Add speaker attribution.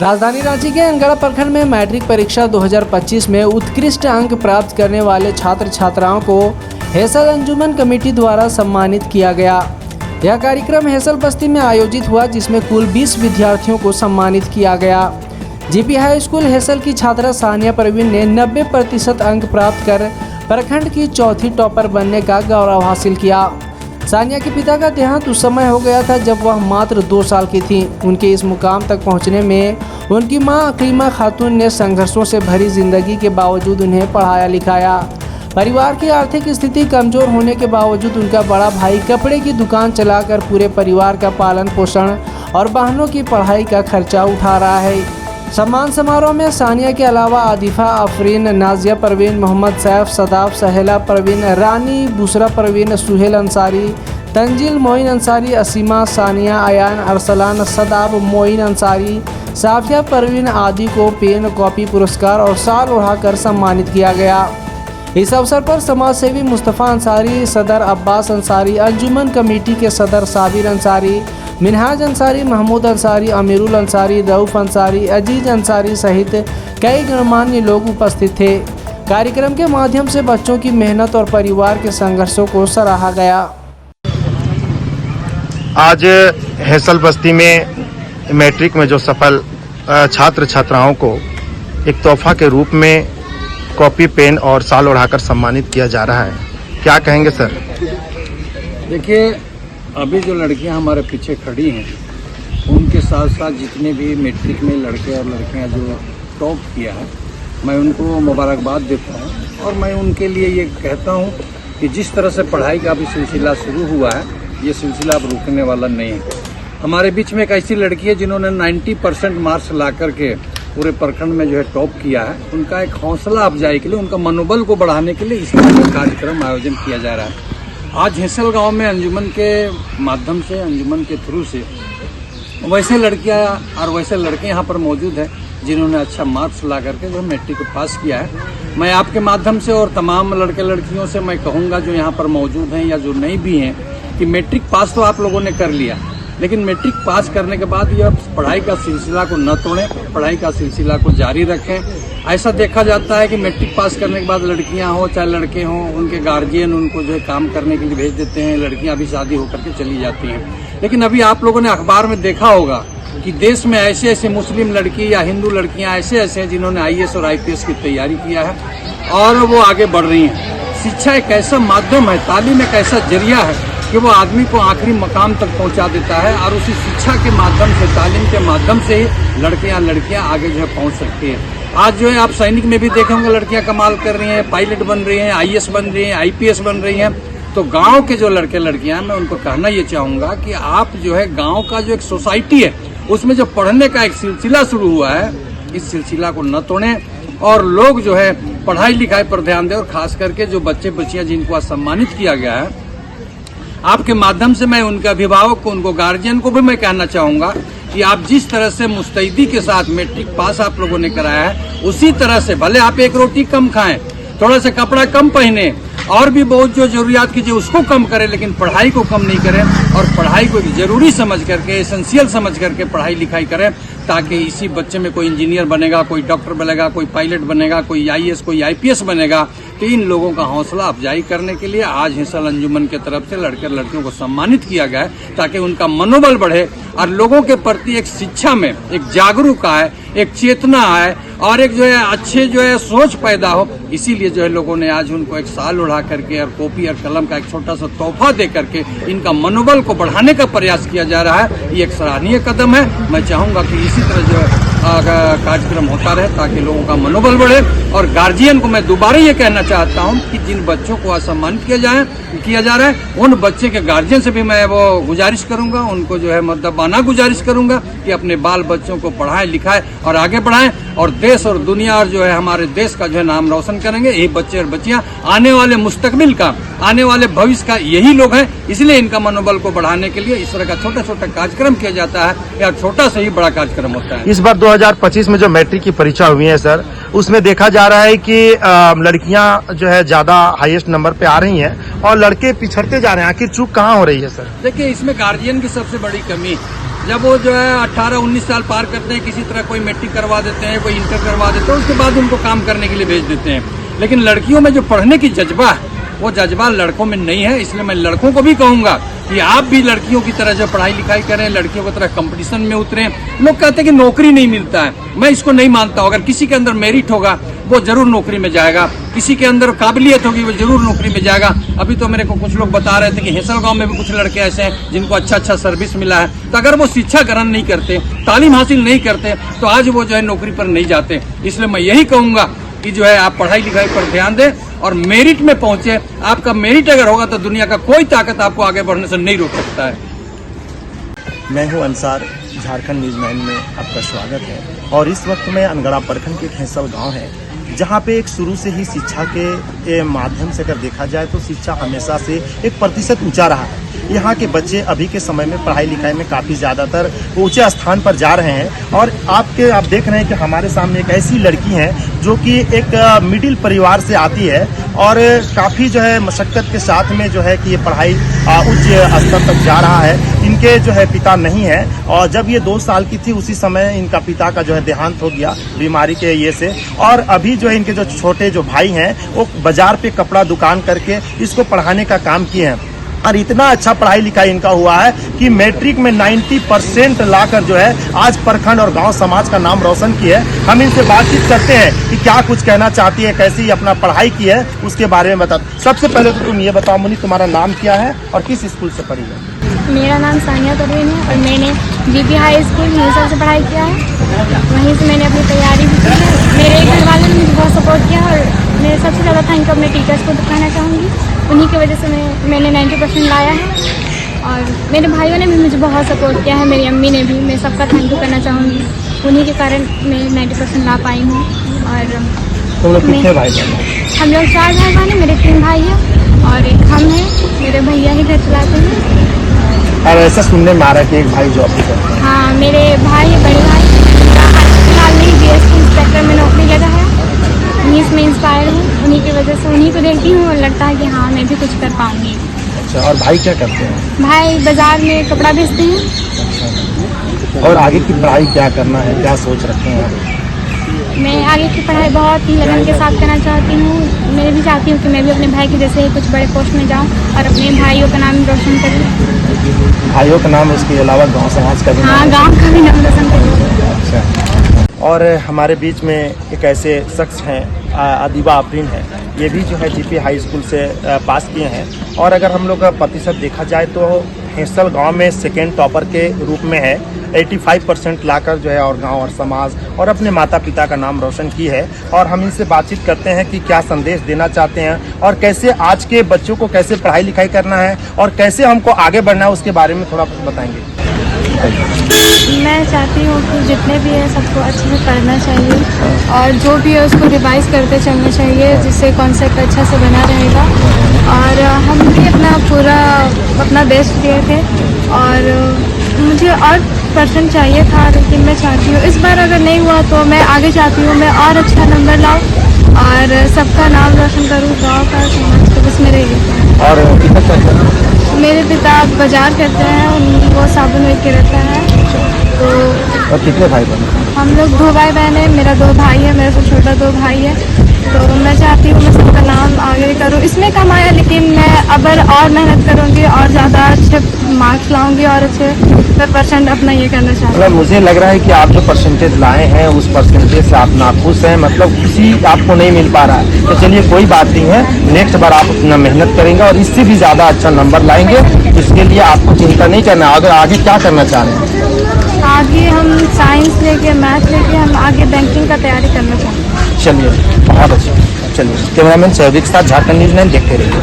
Speaker 1: राजधानी रांची के अनगढ़ प्रखंड में मैट्रिक परीक्षा 2025 में उत्कृष्ट अंक प्राप्त करने वाले छात्र छात्राओं को हेसल अंजुमन कमेटी द्वारा सम्मानित किया गया। यह कार्यक्रम हेसल बस्ती में आयोजित हुआ, जिसमें कुल 20 विद्यार्थियों को सम्मानित किया गया। जीपी हाई स्कूल हेसल की छात्रा सानिया परवीन ने 90% अंक प्राप्त कर प्रखंड की चौथी टॉपर बनने का गौरव हासिल किया। सानिया के पिता का देहांत उस समय हो गया था जब वह मात्र 2 साल की थी। उनके इस मुकाम तक पहुंचने में उनकी मां अकीमा खातून ने संघर्षों से भरी जिंदगी के बावजूद उन्हें पढ़ाया लिखाया। परिवार की आर्थिक स्थिति कमजोर होने के बावजूद उनका बड़ा भाई कपड़े की दुकान चलाकर पूरे परिवार का पालन पोषण और बहनों की पढ़ाई का खर्चा उठा रहा है। सम्मान समारोह में सानिया के अलावा आदिफा, आफरीन, नाजिया परवीन, मोहम्मद सैफ, सदाफ, सहेला परवीन, रानी, बुसरा परवीन, सुहेल अंसारी, तंजील मोइन अंसारी, असीमा, सानिया, अयान, अरसलान, सदाब, मोइन अंसारी, साफिया परवीन आदि को पेन, कॉपी, पुरस्कार और शाल उड़ाकर सम्मानित किया गया। इस अवसर पर समाज सेवी मुस्तफ़ा अंसारी, सदर अब्बास अंसारी, अंजुमन कमेटी के सदर साबिर अंसारी, मिनहाज अंसारी, महमूद अंसारी, अमीरुल अंसारी, रऊफ अंसारी, अजीज अंसारी सहित कई गणमान्य लोग उपस्थित थे। कार्यक्रम के माध्यम से बच्चों की मेहनत और परिवार के संघर्षों को सराहा गया।
Speaker 2: आज हेसल बस्ती में मैट्रिक में जो सफल छात्र छात्राओं को एक तोहफा के रूप में कॉपी, पेन और शाल ओढ़ाकर सम्मानित किया जा रहा है, क्या कहेंगे सर?
Speaker 3: देखिए, अभी जो लड़कियां हमारे पीछे खड़ी हैं, उनके साथ साथ जितने भी मैट्रिक में लड़के और लड़कियां जो टॉप किया है, मैं उनको मुबारकबाद देता हूं। और मैं उनके लिए ये कहता हूं कि जिस तरह से पढ़ाई का भी सिलसिला शुरू हुआ है, ये सिलसिला अब रुकने वाला नहीं है। हमारे बीच में एक ऐसी लड़की है जिन्होंने 90% मार्क्स ला करके पूरे प्रखंड में जो है टॉप किया है। उनका एक हौसला अफजाई के लिए, उनका मनोबल को बढ़ाने के लिए इस तरह का कार्यक्रम आयोजन किया जा रहा है। आज हेसल गांव में अंजुमन के माध्यम से, अंजुमन के थ्रू से वैसे लड़कियां और वैसे लड़के यहां पर मौजूद हैं जिन्होंने अच्छा मार्क्स ला करके जो मैट्रिक को पास किया है। मैं आपके माध्यम से और तमाम लड़के लड़कियों से मैं कहूंगा जो यहां पर मौजूद हैं या जो नहीं भी हैं कि मैट्रिक पास तो आप लोगों ने कर लिया, लेकिन मैट्रिक पास करने के बाद यह पढ़ाई का सिलसिला को न तोड़ें, पढ़ाई का सिलसिला को जारी रखें। ऐसा देखा जाता है कि मैट्रिक पास करने के बाद लड़कियां हो चाहे लड़के हों, उनके गार्जियन उनको जो है काम करने के लिए भेज देते हैं, लड़कियां भी शादी होकर के चली जाती हैं। लेकिन अभी आप लोगों ने अखबार में देखा होगा कि देश में ऐसे ऐसे मुस्लिम लड़की या हिंदू लड़कियां ऐसे ऐसे हैं जिन्होंने IAS और IPS की तैयारी किया है और वो आगे बढ़ रही हैं। शिक्षा एक ऐसा माध्यम है, तालीम एक ऐसा जरिया है कि वो आदमी को आखिरी मकाम तक पहुंचा देता है और उसी शिक्षा के माध्यम से, तालीम के माध्यम से ही लड़कियां आगे जो है पहुंच सकती है। आज जो है आप सैनिक में भी देखे होंगे लड़कियां कमाल कर रही हैं, पायलट बन रही हैं, IAS बन रही हैं, IPS बन रही हैं। तो गांव के जो लड़के लड़कियां हैं, मैं उनको कहना ये चाहूंगा कि आप जो है गांव का जो एक सोसाइटी है उसमें जो पढ़ने का एक सिलसिला शुरू हुआ है, इस सिलसिला को न तोड़ें और लोग जो है पढ़ाई लिखाई पर ध्यान दें। और खास करके जो बच्चे बच्चियां जिनको आज सम्मानित किया गया है, आपके माध्यम से मैं उनके अभिभावक को, उनको गार्जियन को भी मैं कहना चाहूंगा कि आप जिस तरह से मुस्तैदी के साथ मैट्रिक पास आप लोगों ने कराया है, उसी तरह से भले आप एक रोटी कम खाएं, थोड़ा सा कपड़ा कम पहने और भी बहुत जो जरूरियात कीजिए उसको कम करें, लेकिन पढ़ाई को कम नहीं करें और पढ़ाई को जरूरी समझ करके, एसेंशियल समझ करके पढ़ाई लिखाई करें, ताकि इसी बच्चे में कोई इंजीनियर बनेगा, कोई डॉक्टर बनेगा, कोई पायलट बनेगा, कोई IAS, कोई IPS बनेगा। तो इन लोगों का हौसला अफजाई करने के लिए आज हेसल अंजुमन के तरफ से लड़के लड़कियों को सम्मानित किया गया है, ताकि उनका मनोबल बढ़े और लोगों के प्रति एक शिक्षा में एक जागरूक आए, एक चेतना आए और एक जो है अच्छे जो है सोच पैदा हो। इसीलिए जो है लोगों ने आज उनको एक शाल उड़ा करके और कॉपी और कलम का एक छोटा सा तोहफा दे करके इनका मनोबल को बढ़ाने का प्रयास किया जा रहा है। ये एक सराहनीय कदम है। मैं चाहूंगा कि इसी तरह जो है कार्यक्रम होता रहे ताकि लोगों का मनोबल बढ़े। और गार्जियन को मैं दोबारा ये कहना चाहता हूँ कि जिन बच्चों को सम्मानित किया जा रहा है, उन बच्चे के गार्जियन से भी मैं वो गुजारिश करूंगा, उनको जो है मद्दबाना गुजारिश करूंगा कि अपने बाल बच्चों को पढ़ाएं लिखाएं और आगे बढ़ाएं और देश और दुनिया और जो है हमारे देश का जो है नाम रोशन करेंगे। यही बच्चे और बच्चियां आने वाले मुस्तकबिल का, आने वाले भविष्य का यही लोग हैं। इसलिए इनका मनोबल को बढ़ाने के लिए इस तरह का छोटा छोटा कार्यक्रम किया जाता है या छोटा से ही बड़ा कार्यक्रम होता है।
Speaker 2: इस बार 2025 में जो मैट्रिक की परीक्षा हुई है सर, उसमें देखा जा रहा है कि लड़कियां जो है ज्यादा हाईएस्ट नंबर पे आ रही हैं और लड़के पिछड़ते जा रहे हैं। आखिर चूक कहाँ हो रही है सर?
Speaker 3: देखिए, इसमें गार्जियन की सबसे बड़ी कमी जब वो जो है 18-19 साल पार करते हैं, किसी तरह कोई मैट्रिक करवा देते हैं, कोई इंटर करवा देते हैं, उसके बाद उनको काम करने के लिए भेज देते हैं। लेकिन लड़कियों में जो पढ़ने की जज्बा है वो जज्बा लड़कों में नहीं है। इसलिए मैं लड़कों को भी कहूँगा कि आप भी लड़कियों की तरह जो पढ़ाई लिखाई करें, लड़कियों की तरह कंपटीशन में उतरें। लोग कहते हैं कि नौकरी नहीं मिलता है, मैं इसको नहीं मानता हूँ। अगर किसी के अंदर मेरिट होगा वो जरूर नौकरी में जाएगा, किसी के अंदर काबिलियत होगी वो जरूर नौकरी में जाएगा। अभी तो मेरे को कुछ लोग बता रहे थे कि हेसल गांव में भी कुछ लड़के ऐसे हैं जिनको अच्छा सर्विस मिला है। तो अगर वो शिक्षा ग्रहण नहीं करते, तालीम हासिल नहीं करते, तो आज वो जो है नौकरी पर नहीं जाते। इसलिए मैं यही कहूँगा कि जो है आप पढ़ाई लिखाई पर ध्यान दें और मेरिट में पहुंचे। आपका मेरिट अगर होगा तो दुनिया का कोई ताकत आपको आगे बढ़ने से नहीं रोक सकता है।
Speaker 2: मैं हूं अंसार, झारखंड न्यूज़ 9 में आपका स्वागत है। और इस वक्त मैं अनगढ़ा प्रखंड के हेसल गांव है, जहां पे एक शुरू से ही शिक्षा के माध्यम से अगर देखा जाए तो शिक्षा हमेशा से 1% ऊंचा रहा है। यहाँ के बच्चे अभी के समय में पढ़ाई लिखाई में काफ़ी ज़्यादातर ऊंचे स्थान पर जा रहे हैं। और आप देख रहे हैं कि हमारे सामने एक ऐसी लड़की है जो कि एक मिडिल परिवार से आती है और काफ़ी जो है मशक्क़त के साथ में जो है कि ये पढ़ाई उच्च स्तर तक जा रहा है। इनके जो है पिता नहीं है और जब ये 2 साल की थी उसी समय इनका पिता का जो है देहांत हो गया बीमारी के ये से। और अभी जो है इनके जो छोटे जो भाई हैं वो बाजार पे कपड़ा दुकान करके इसको पढ़ाने का काम किए हैं। और इतना अच्छा पढ़ाई लिखाई इनका हुआ है कि मैट्रिक में 90% लाकर जो है आज प्रखंड और गांव समाज का नाम रोशन किया है। हम इनसे बातचीत करते हैं कि क्या कुछ कहना चाहती है, कैसी अपना पढ़ाई की है, उसके बारे में बता। सबसे पहले तो तुम ये बताओ मुनी, तुम्हारा नाम क्या है और किस स्कूल से पढ़ी है?
Speaker 4: मेरा नाम सानिया परवीन है और मैंने बीपी हाई स्कूल हेसल से पढ़ाई किया है। वहीं से मैंने अपनी तैयारी भी की है। मेरे घर वालों ने मुझे बहुत सपोर्ट किया और मैं सबसे ज़्यादा थैंक अपने टीचर्स को कहना चाहूँगी। उन्हीं की वजह से मैंने 90% लाया है और मेरे भाइयों ने भी मुझे बहुत सपोर्ट किया है, मेरी अम्मी ने भी। मैं सबका थैंक यू करना चाहूँगी, उन्हीं के कारण मैं 90% ला पाई हूँ। और
Speaker 2: तुम लोग कितने भाई बहन?
Speaker 4: हम लोग 4 भाई बहन हैं, मेरे 3 भाई हैं और एक हम हैं। मेरे भैया ही घर चलाते हैं।
Speaker 2: और ऐसा सुनने में आ रहा है कि एक भाई जॉब भी करते हैं।
Speaker 4: हाँ, मेरे भाई है, बड़े भाई। फिलहाल नहीं, बीएससी इंस्पेक्टर में नौकरी लगा है। उन्हीं से मैं इंस्पायर हूँ, उन्हीं की वजह से उन्हीं को देखती हूँ और लगता है कि हाँ मैं भी कुछ कर पाऊँगी।
Speaker 2: अच्छा, और भाई क्या करते हैं?
Speaker 4: भाई बाजार में कपड़ा बेचते हैं।
Speaker 2: अच्छा, और आगे की पढ़ाई क्या करना है, क्या सोच रखे हैं?
Speaker 4: मैं आगे की पढ़ाई बहुत ही लगन के साथ करना चाहती हूँ। मैं भी चाहती हूँ कि मैं भी अपने भाई के जैसे कुछ बड़े पोस्ट में जाऊँ और अपने भाइयों का नाम रोशन करूँ।
Speaker 2: भाइयों का नाम, उसके अलावा गांव समाज का भी?
Speaker 4: हाँ, गांव का भी नाम रोशन करूँ।
Speaker 2: अच्छा। और हमारे बीच में एक ऐसे शख्स हैं, अदीबा आफरीन है। ये भी जो है जीपी हाई स्कूल से पास किए हैं और अगर हम लोग का प्रतिशत देखा जाए तो हेसल गांव में सेकेंड टॉपर के रूप में है। 85% लाकर जो है और गांव और समाज और अपने माता पिता का नाम रोशन की है। और हम इनसे बातचीत करते हैं कि क्या संदेश देना चाहते हैं और कैसे आज के बच्चों को कैसे पढ़ाई लिखाई करना है और कैसे हमको आगे बढ़ना है, उसके बारे में थोड़ा बताएंगे।
Speaker 4: मैं चाहती हूँ कि जितने भी है सबको अच्छे से पढ़ना चाहिए और जो भी है उसको रिवाइज करते चलना चाहिए, जिससे कॉन्सेप्ट अच्छा से बना रहेगा। और हम भी अपना बेस्ट दिए थे और मुझे और % चाहिए था, लेकिन मैं चाहती हूँ इस बार अगर नहीं हुआ तो मैं आगे चाहती हूँ मैं और अच्छा नंबर लाऊँ और सबका नाम रोशन करूँ, गाँव का, समाज का। बस मेरे ये।
Speaker 2: और
Speaker 4: मेरे पिता बाजार करते हैं, वो साबुन बेच के रहता है। तो
Speaker 2: और कितने भाई बहन?
Speaker 4: हम लोग 2 भाई बहन हैं, मेरा 2 भाई है, मेरे से छोटा 2 भाई है। तो मैं चाहती हूँ मैं सबका नाम आगे करूँ। इसमें कम आया लेकिन मैं अब और मेहनत करूँगी और ज़्यादा अच्छे मार्क्स लाऊंगी और अच्छे % अपना ये करना चाहती हूँ।
Speaker 2: मतलब मुझे लग रहा है कि आप जो परसेंटेज लाए हैं उस परसेंटेज से आप नाखुश हैं, मतलब किसी आपको नहीं मिल पा रहा है। तो चलिए कोई बात नहीं है, नेक्स्ट बार आप अपना मेहनत करेंगे और इससे भी ज़्यादा अच्छा नंबर लाएंगे। इसके लिए आपको चिंता नहीं करना। अगर आगे क्या करना चाह रहे हैं?
Speaker 4: आगे हम साइंस लेके, मैथ लेके हम आगे बैंकिंग का तैयारी करना चाहते हैं।
Speaker 2: चलिए बहुत अच्छा। चलिए, कैमरामैन सहयोगी के साथ झारखंड न्यूज़ 9 देखते रहिए।